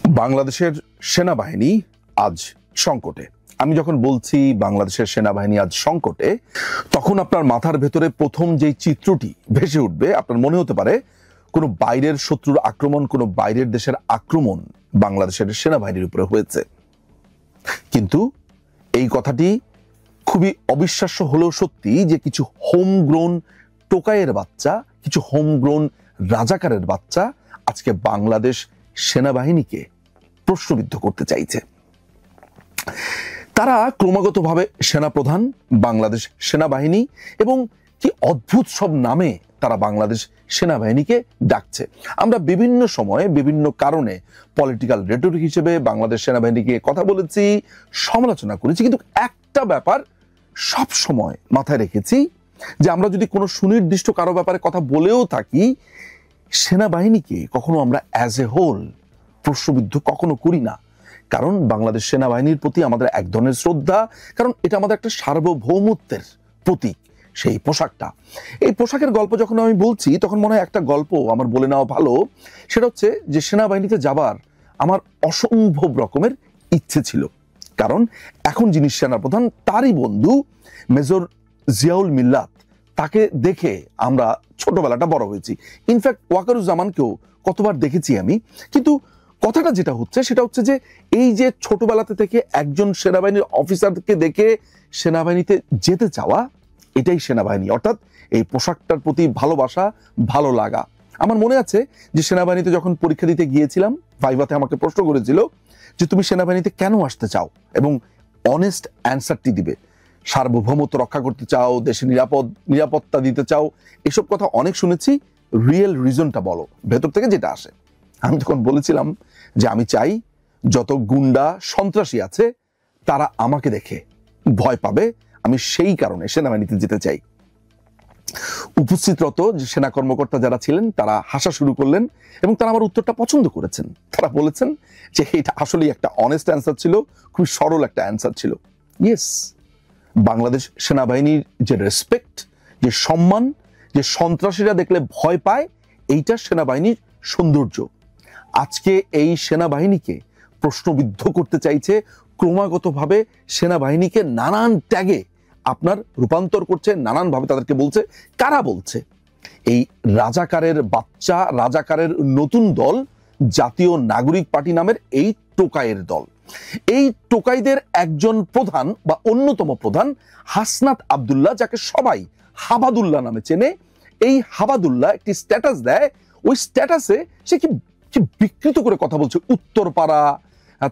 বাংলাদেশের সেনাবাহিনী আজ সংকটে। আমি যখন বলছি বাংলাদেশের সেনাবাহিনী আজ সংকটে, তখন আপনার মাথার ভেতরে প্রথম যেই চিত্রটি ভেসে উঠবে, আপনার মনে হতে পারে কোনো বাইরের শত্রুর আক্রমণ, কোনো বাইরের দেশের আক্রমণ বাংলাদেশের সেনাবাহিনীর উপরে হয়েছে। কিন্তু এই কথাটি খুবই অবিশ্বাস্য হলেও সত্যি যে কিছু হোমগ্রোন টোকাইয়ের বাচ্চা, কিছু হোমগ্রোন রাজাকারের বাচ্চা আজকে বাংলাদেশ সেনাবাহিনীকে প্রশ্নবিদ্ধ করতে চাইছে। তারা ক্রমাগতভাবে সেনাপ্রধান, বাংলাদেশ সেনাবাহিনী এবং কি অদ্ভুত সব নামে তারা বাংলাদেশ সেনাবাহিনীকে ডাকছে। আমরা বিভিন্ন সময়ে বিভিন্ন কারণে পলিটিক্যাল রেটরিক হিসেবে বাংলাদেশ সেনাবাহিনীকে কথা বলেছি, সমালোচনা করেছি, কিন্তু একটা ব্যাপার সব সময় মাথায় রেখেছি যে আমরা যদি কোনো সুনির্দিষ্ট কারো ব্যাপারে কথা বলেও থাকি, সেনাবাহিনীকে কখনো আমরা অ্যাজ এ হোল প্রশ্নবিদ্ধ কখনো করি না। কারণ বাংলাদেশ সেনাবাহিনীর প্রতি আমাদের এক ধরনের শ্রদ্ধা, কারণ এটা আমাদের একটা সার্বভৌমত্বের প্রতীক। সেই পোশাকটা, এই পোশাকের গল্প যখন আমি বলছি তখন মনে হয় একটা গল্প আমার বলে নেওয়া ভালো। সেটা হচ্ছে যে সেনাবাহিনীতে যাবার আমার অসম্ভব রকমের ইচ্ছে ছিল, কারণ এখন যিনি সেনাপ্রধান তারই বন্ধু মেজর জিয়াউল মিল্লাত, তাকে দেখে আমরা ছোটবেলাটা বড় হয়েছি। ইনফ্যাক্ট ওয়াকারুজ্জামানকেও কতবার দেখেছি আমি। কিন্তু কথাটা যেটা হচ্ছে সেটা হচ্ছে যে এই যে ছোটবেলাতে থেকে একজন সেনাবাহিনীর অফিসারকে দেখে সেনাবাহিনীতে যেতে চাওয়া, এটাই সেনাবাহিনী। অর্থাৎ এই পোশাকটার প্রতি ভালোবাসা, ভালো লাগা। আমার মনে আছে যে সেনাবাহিনীতে যখন পরীক্ষা দিতে গিয়েছিলাম, ভাইভাতে আমাকে প্রশ্ন করেছিল যে তুমি সেনাবাহিনীতে কেন আসতে চাও, এবং অনেস্ট অ্যান্সারটি দিবে। সার্বভৌমত্ব রক্ষা করতে চাও, দেশে নিরাপত্তা দিতে চাও, এসব কথা অনেক শুনেছি। রিয়েল রিজনটা বলো, ভেতর থেকে যেটা আসে। আমি তখন বলেছিলাম যে আমি চাই যত গুন্ডা সন্ত্রাসী আছে তারা আমাকে দেখে ভয় পাবে, আমি সেই কারণে সেনাবাহিনীতে যেতে চাই। উপস্থিতরত যে সেনা কর্মকর্তা যারা ছিলেন তারা হাসা শুরু করলেন এবং তারা আমার উত্তরটা পছন্দ করেছেন। তারা বলেছেন যে এটা আসলেই একটা অনেস্ট অ্যান্সার ছিল, খুব সরল একটা অ্যান্সার ছিল। ইয়েস, বাংলাদেশ সেনাবাহিনীর যে রেসপেক্ট, যে সম্মান, যে সন্ত্রাসীরা দেখলে ভয় পায়, এইটা সেনাবাহিনীর সৌন্দর্য। আজকে এই সেনাবাহিনীকে প্রশ্নবিদ্ধ করতে চাইছে, ক্রমাগতভাবে সেনাবাহিনীকে নানান ট্যাগে আপনার রূপান্তর করছে, নানানভাবে তাদেরকে বলছে। কারা বলছে? এই রাজাকারের বাচ্চা, রাজাকারের নতুন দল, জাতীয় নাগরিক পার্টি নামের এই টোকাইয়ের দল। এই টোকাইদের একজন প্রধান বা অন্যতম প্রধান হাসনাত আব্দুল্লাহ, যাকে সবাই হাবাদুল্লাহ নামে চেনে। এই হাবাদুল্লাহ একটি স্ট্যাটাস দেয়, ওই স্ট্যাটাসে সে কি বিকৃত করে কথা বলছে, উত্তরপাড়া,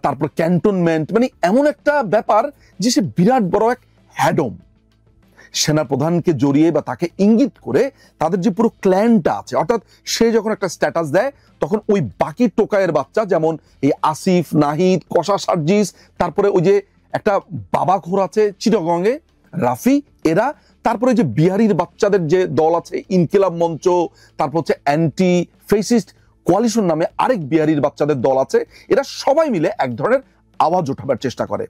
তারপর ক্যান্টনমেন্ট, মানে এমন একটা ব্যাপার যে সে বিরাট বড় এক হ্যাডম। সেনাপ্রধানকে জড়িয়ে বা তাকে ইঙ্গিত করে তাদের যে পুরো ক্ল্যানটা আছে, অর্থাৎ সে যখন একটা স্ট্যাটাস দেয় তখন ওই বাকি টোকাইয়ের বাচ্চা, যেমন এই আসিফ, নাহিদ, কষা সার্জিস, তারপরে ওই যে একটা বাবাখোর আছে চিটাগংয়ে, রাফি, এরা, তারপরে যে বিহারির বাচ্চাদের যে দল আছে ইনকিলাব মঞ্চ, তারপর হচ্ছে অ্যান্টি ফেসিস্ট কোয়ালিশন নামে আরেক বিহারির বাচ্চাদের দল আছে, এরা সবাই মিলে এক ধরনের আওয়াজ ওঠাবার চেষ্টা করে।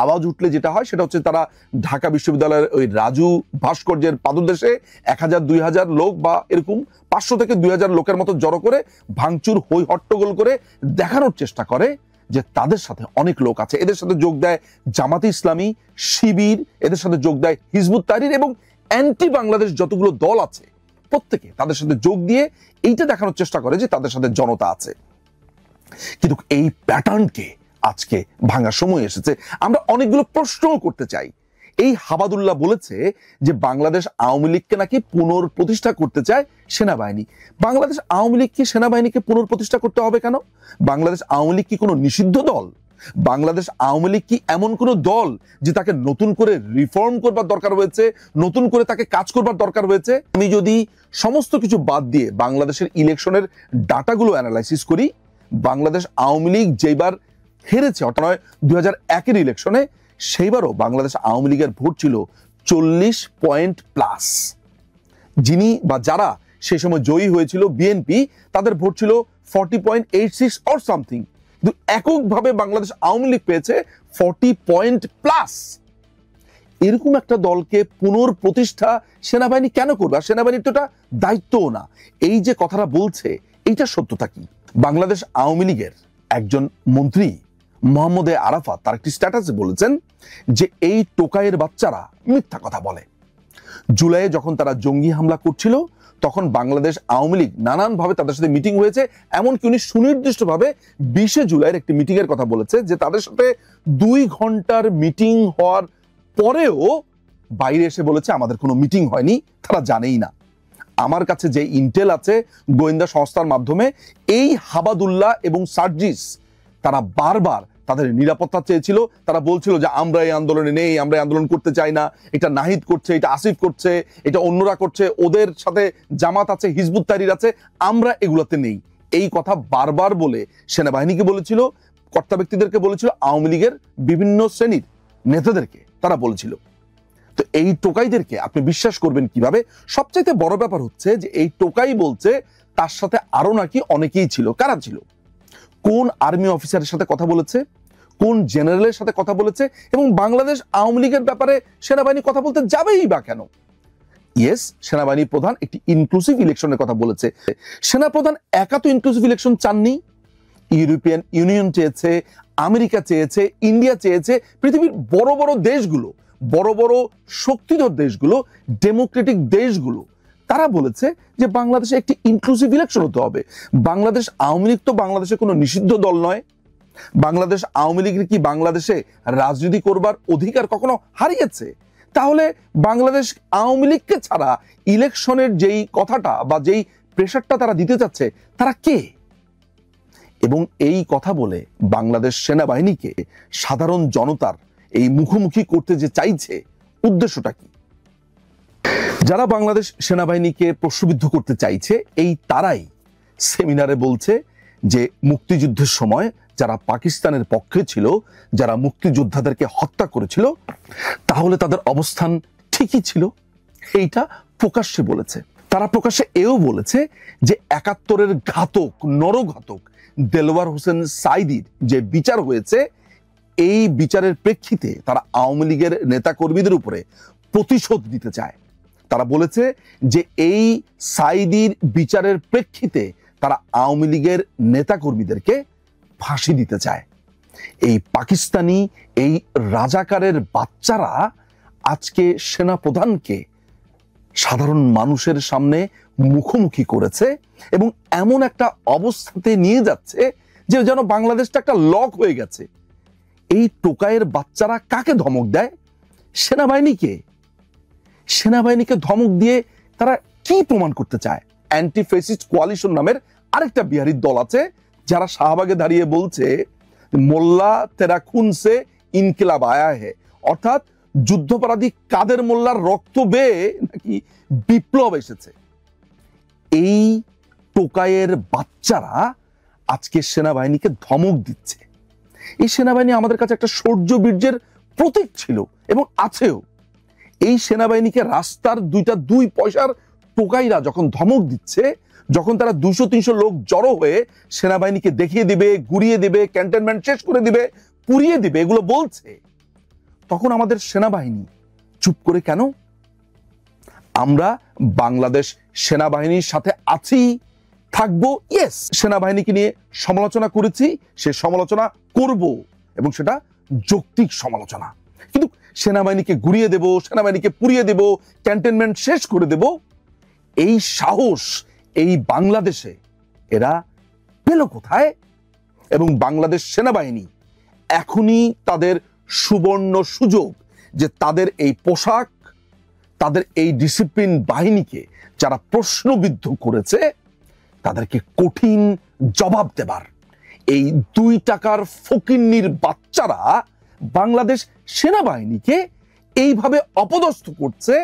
আওয়াজ উঠলে যেটা হয় সেটা হচ্ছে তারা ঢাকা বিশ্ববিদ্যালয়ের ওই রাজু ভাস্কর্যের পাদদেশে 1000-2000 লোক বা এরকম 500 থেকে 2000 লোকের মতো জড়ো করে ভাঙচুর, হই হট্টগোল করে দেখানোর চেষ্টা করে যে তাদের সাথে অনেক লোক আছে। এদের সাথে যোগ দেয় জামাতে ইসলামী, শিবির, এদের সাথে যোগ দেয় হিজবুত তাহরির এবং অ্যান্টি বাংলাদেশ যতগুলো দল আছে প্রত্যেকে তাদের সাথে যোগ দিয়ে এইটা দেখানোর চেষ্টা করে যে তাদের সাথে জনতা আছে। কিন্তু এই প্যাটার্নকে আজকে ভাঙার সময় এসেছে। আমরা অনেকগুলো প্রশ্নও করতে চাই। এই হাবাদুল্লাহ বলেছে যে বাংলাদেশ আওয়ামী লীগকে নাকি পুনর্প্রতিষ্ঠা করতে চায় সেনাবাহিনী। বাংলাদেশ আওয়ামী লীগ কি সেনাবাহিনীকে পুনর্প্রতিষ্ঠা করতে হবে কেন? বাংলাদেশ আওয়ামী লীগ কি কোনো নিষিদ্ধ দল? বাংলাদেশ আওয়ামী লীগ কি এমন কোনো দল যে তাকে নতুন করে রিফর্ম করবার দরকার হয়েছে, নতুন করে তাকে কাজ করবার দরকার হয়েছে? আমি যদি সমস্ত কিছু বাদ দিয়ে বাংলাদেশের ইলেকশনের ডাটাগুলো অ্যানালাইসিস করি, বাংলাদেশ আওয়ামী লীগ যেবার হেরেছে, অর্থাৎ 2001-এর ইলেকশনে, সেইবারও বাংলাদেশ আওয়ামী লীগের ভোট ছিল 40 পয়েন্ট প্লাস। যিনি বা যারা সেই সময় জয়ী হয়েছিল বিএনপি, তাদের ভোট ছিল 40.86 অর সামথিং। কিন্তু এককভাবে বাংলাদেশ আওয়ামী লীগ পেয়েছে 40 পয়েন্ট প্লাস। এরকম একটা দলকে পুনর্প্রতিষ্ঠা সেনাবাহিনী কেন করবে? আর সেনাবাহিনীর তো এটা দায়িত্বও না। এই যে কথাটা বলছে এইটা সত্যতা কি? বাংলাদেশ আওয়ামী লীগের একজন মন্ত্রী মোহাম্মদ আরাফাত তার একটি স্ট্যাটাসে বলেছেন যে এই টোকাইয়ের বাচ্চারা মিথ্যা কথা বলে। জুলাইয়ে যখন তারা জঙ্গি হামলা করছিল তখন বাংলাদেশ আওয়ামী লীগ নানানভাবে তাদের সাথে মিটিং হয়েছে, এমনকি উনি সুনির্দিষ্টভাবে 20 জুলাইয়ের একটি মিটিং এর কথা বলেছে যে তাদের সাথে 2 ঘন্টার মিটিং হওয়ার পরেও বাইরে এসে বলেছে আমাদের কোনো মিটিং হয়নি, তারা জানেই না। আমার কাছে যে ইন্টেল আছে গোয়েন্দা সংস্থার মাধ্যমে, এই হাবাদুল্লাহ এবং সার্জিস তারা বারবার তাদের নিরাপত্তা চেয়েছিল। তারা বলছিল যে আমরা এই আন্দোলনে নেই, আমরা এই আন্দোলন করতে চাই না, এটা নাহিদ করছে, এটা আসিফ করছে, এটা অন্যরা করছে, ওদের সাথে জামাত আছে, হিজবুত তাহরির আছে, আমরা এগুলোতে নেই। এই কথা বারবার বলে সেনাবাহিনীকে বলেছিল, কর্তা ব্যক্তিদেরকে বলেছিল, আওয়ামী লীগের বিভিন্ন শ্রেণীর নেতাদেরকে তারা বলেছিল। তো এই টোকাইদেরকে আপনি বিশ্বাস করবেন কিভাবে? সবচাইতে বড় ব্যাপার হচ্ছে যে এই টোকাই বলছে তার সাথে আরো নাকি অনেকেই ছিল। কারা ছিল? কোন আর্মি অফিসারের সাথে কথা বলেছে, কোন জেনারেলের সাথে কথা বলেছে, এবং বাংলাদেশ আওয়ামী লীগের ব্যাপারে সেনাবাহিনী কথা বলতে যাবেই বা কেন? ইয়েস, সেনাবাহিনী প্রধান একটি ইনক্লুসিভ ইলেকশনের কথা বলেছে। সেনাপ্রধান একা তো ইনক্লুসিভ ইলেকশন চাননি, ইউরোপিয়ান ইউনিয়ন চেয়েছে, আমেরিকা চেয়েছে, ইন্ডিয়া চেয়েছে, পৃথিবীর বড় বড় দেশগুলো, বড় বড় শক্তিধর দেশগুলো, ডেমোক্রেটিক দেশগুলো, তারা বলেছে যে বাংলাদেশে একটি ইনক্লুসিভ ইলেকশন হতে হবে। বাংলাদেশ আওয়ামী লীগ তো বাংলাদেশে কোনো নিষিদ্ধ দল নয়। বাংলাদেশ আওয়ামী লীগের কি বাংলাদেশে রাজনীতি করবার অধিকার কখনো হারিয়েছে? তাহলে বাংলাদেশ আওয়ামী লীগকে ছাড়া ইলেকশনের যেই কথাটা বা যেই প্রেশারটা তারা দিতে চাচ্ছে, তারা কে? এবং এই কথা বলে বাংলাদেশ সেনাবাহিনীকে সাধারণ জনতার এই মুখোমুখি করতে যে চাইছে, উদ্দেশ্যটা কি? যারা বাংলাদেশ সেনাবাহিনীকে প্রশ্নবিদ্ধ করতে চাইছে, এই তারাই সেমিনারে বলছে যে মুক্তিযুদ্ধের সময় যারা পাকিস্তানের পক্ষে ছিল, যারা মুক্তিযোদ্ধাদেরকে হত্যা করেছিল, তাহলে তাদের অবস্থান ঠিকই ছিল। এইটা প্রকাশ্যে বলেছে। তারা প্রকাশ্যে এও বলেছে যে 71-এর ঘাতক, নরঘাতক দেলোয়ার হোসেন সাঈদীর যে বিচার হয়েছে, এই বিচারের প্রেক্ষিতে তারা আওয়ামী লীগের নেতাকর্মীদের উপরে প্রতিশোধ নিতে চায়। তারা বলেছে যে এই সাঈদীর বিচারের প্রেক্ষিতে তারা আওয়ামী লীগের নেতাকর্মীদেরকে ফাঁসি দিতে চায়। এই পাকিস্তানি, এই রাজাকারের বাচ্চারা আজকে সেনাপ্রধানকে সাধারণ মানুষের সামনে মুখোমুখি করেছে এবং এমন একটা অবস্থাতে নিয়ে যাচ্ছে যে যেন বাংলাদেশটা একটা লক হয়ে গেছে। এই টোকাইয়ের বাচ্চারা কাকে ধমক দেয়? সেনাবাহিনীকে। সেনাবাহিনীকে ধমক দিয়ে তারা কি প্রমাণ করতে চায়? অ্যান্টি ফেসিস্ট কোয়ালিশন নামের আরেকটা বিহারি দল আছে, যারা শাহবাগে দাঁড়িয়ে বলছে মোল্লা তেরা খুন সে ইনকিলাব আয়া হে, অর্থাৎ যুদ্ধপরাধী কাদের মোল্লার রক্ত বেয়ে নাকি বিপ্লব এসেছে। এই টোকাইয়ের বাচ্চারা আজকে সেনাবাহিনীকে ধমক দিচ্ছে। এই সেনাবাহিনী আমাদের কাছে একটা শৌর্য বীর্যের প্রতীক ছিল এবং আছেও। এই সেনাবাহিনীকে রাস্তার 2 পয়সার টোকাইরা যখন ধমক দিচ্ছে, যখন তারা 200-300 লোক জড়ো হয়ে সেনাবাহিনীকে দেখিয়ে দিবে, গুড়িয়ে দিবে, ক্যান্টনমেন্ট শেষ করে দিবে, পুড়িয়ে দিবে, এগুলো বলছে, তখন আমাদের সেনাবাহিনী চুপ করে কেন? আমরা বাংলাদেশ সেনাবাহিনীর সাথে আছি, থাকবো। ইয়েস, সেনাবাহিনীকে নিয়ে সমালোচনা করেছি, সে সমালোচনা করব এবং সেটা যৌক্তিক সমালোচনা। কিন্তু সেনাবাহিনীকে গুড়িয়ে দেব, সেনাবাহিনীকে পুড়িয়ে দেব, ক্যান্টনমেন্ট শেষ করে দেব, এই সাহস এই বাংলাদেশে এরা পেল কোথায়? এবং বাংলাদেশ সেনাবাহিনী এখনই তাদের সুবর্ণ সুযোগ যে তাদের এই পোশাক, তাদের এই ডিসিপ্লিন বাহিনীকে যারা প্রশ্নবিদ্ধ করেছে, তাদেরকে কঠিন জবাব দেবার। এই 2 টাকার ফকিন্নির বাচ্চারা বাংলাদেশ সেনাবাহিনীকে এইভাবে অপদস্থ করছে,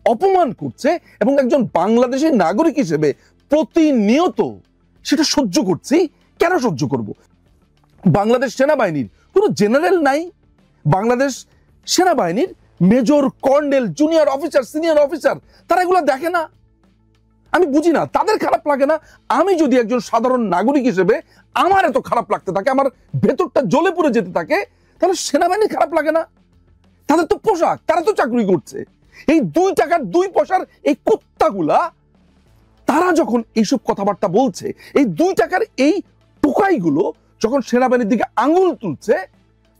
অপমান করছে এবং একজন বাংলাদেশের নাগরিক হিসেবে প্রতিনিয়ত সেটা সহ্য করছি। কেন সহ্য করব? বাংলাদেশ সেনাবাহিনীর কোনো জেনারেল নাই, বাংলাদেশ সেনাবাহিনীর major, colonel, junior officer, senior officer, তারা এগুলো দেখে না। আমি বুঝি না, তাদের খারাপ লাগে না? আমি যদি একজন সাধারণ নাগরিক হিসেবে আমার এত খারাপ লাগতে থাকে, আমার ভেতরটা জ্বলে পড়ে যেতে থাকে, তাহলে সেনাবাহিনী খারাপ লাগে না? তাদের তো পোশাক, তারা তো চাকরি করছে। এই 2 টাকার 2 পয়সার এই কুত্তাগুলা তারা যখন এইসব কথাবার্তা বলছে, এই 2 টাকার এই টোকাইগুলো যখন সেনাবাহিনীর দিকে আঙুল তুলছে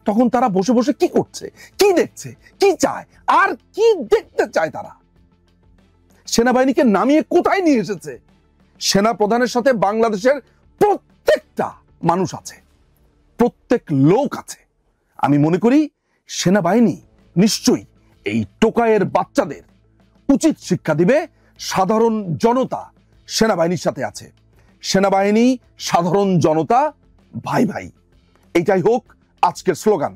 তখন তারা বসে বসে কি করছে, কি দেখছে, কি চায়, আর কি দেখতে চায় তারা? সেনাবাহিনীকে নামিয়ে কোথায় নিয়ে এসেছে? সেনা প্রধানের সাথে বাংলাদেশের প্রত্যেকটা মানুষ আছে, প্রত্যেক লোক আছে। আমি মনে করি সেনাবাহিনী নিশ্চয়ই এই টোকাইয়ের বাচ্চাদের উচিত শিক্ষা দিবে। সাধারণ জনতা সেনাবাহিনীর সাথে আছে, সেনাবাহিনী সাধারণ জনতা ভাই ভাই। এটাই হোক আজকের স্লোগান।